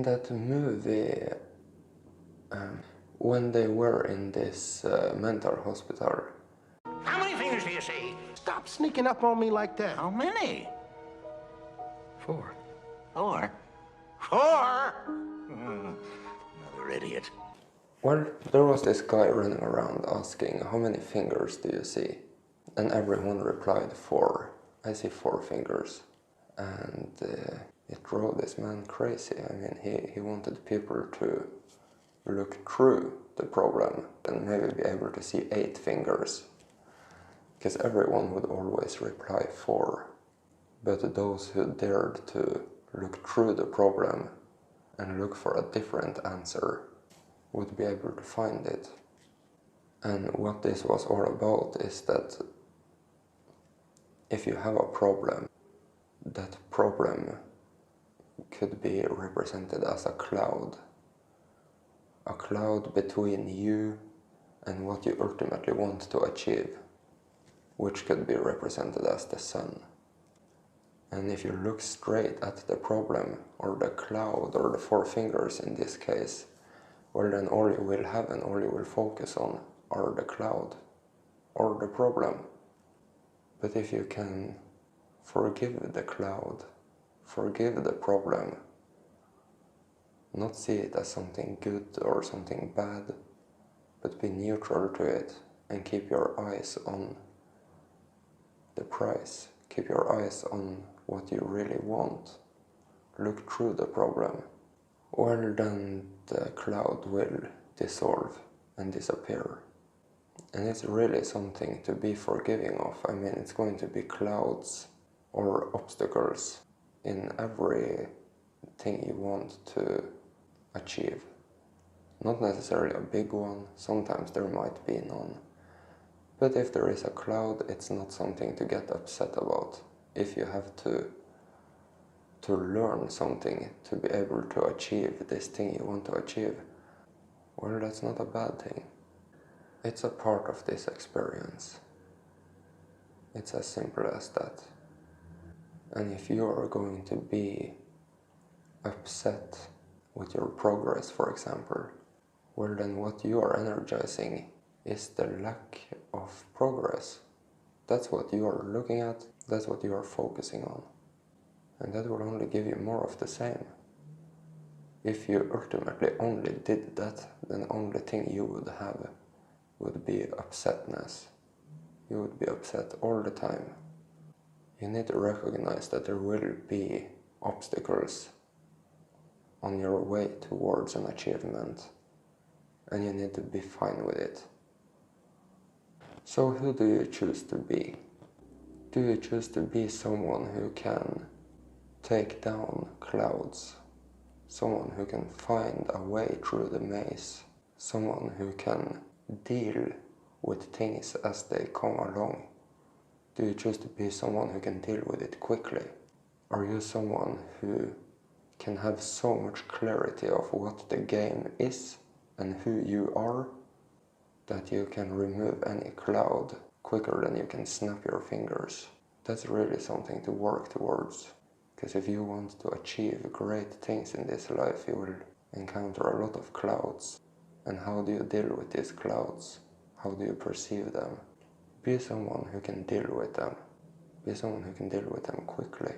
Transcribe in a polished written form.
In that movie, when they were in this mental hospital. How many fingers do you see? Stop sneaking up on me like that. How many? 4. 4? 4? Another idiot. Well, there was this guy running around asking, how many fingers do you see? And everyone replied, 4. I see 4 fingers. And it drove this man crazy. I mean, he wanted people to look through the problem and maybe be able to see 8 fingers. Because everyone would always reply 4. But those who dared to look through the problem and look for a different answer would be able to find it. And what this was all about is that if you have a problem, that problem could be represented as a cloud between you and what you ultimately want to achieve, which could be represented as the sun. And if you look straight at the problem, or the cloud, or the 4 fingers in this case, well, then all you will have and all you will focus on are the cloud or the problem. But if you can forgive the cloud, forgive the problem, not see it as something good or something bad, but be neutral to it and keep your eyes on the prize, keep your eyes on what you really want, look through the problem, well, then the cloud will dissolve and disappear. And it's really something to be forgiving of. I mean, it's going to be clouds or obstacles in everything you want to achieve. Not necessarily a big one, sometimes there might be none. But if there is a cloud, it's not something to get upset about. If you have to learn something to be able to achieve this thing you want to achieve, well, that's not a bad thing. It's a part of this experience. It's as simple as that. And if you are going to be upset with your progress, for example, well, then what you are energizing is the lack of progress. That's what you are looking at, that's what you are focusing on. And that will only give you more of the same. If you ultimately only did that, then the only thing you would have would be upsetness. You would be upset all the time. You need to recognize that there will be obstacles on your way towards an achievement, and you need to be fine with it. So who do you choose to be? Do you choose to be someone who can take down clouds? Someone who can find a way through the maze? Someone who can deal with things as they come along? Do you choose to be someone who can deal with it quickly? Are you someone who can have so much clarity of what the game is and who you are, that you can remove any cloud quicker than you can snap your fingers? That's really something to work towards. Because if you want to achieve great things in this life, you will encounter a lot of clouds. And how do you deal with these clouds? How do you perceive them? Be someone who can deal with them. Be someone who can deal with them quickly.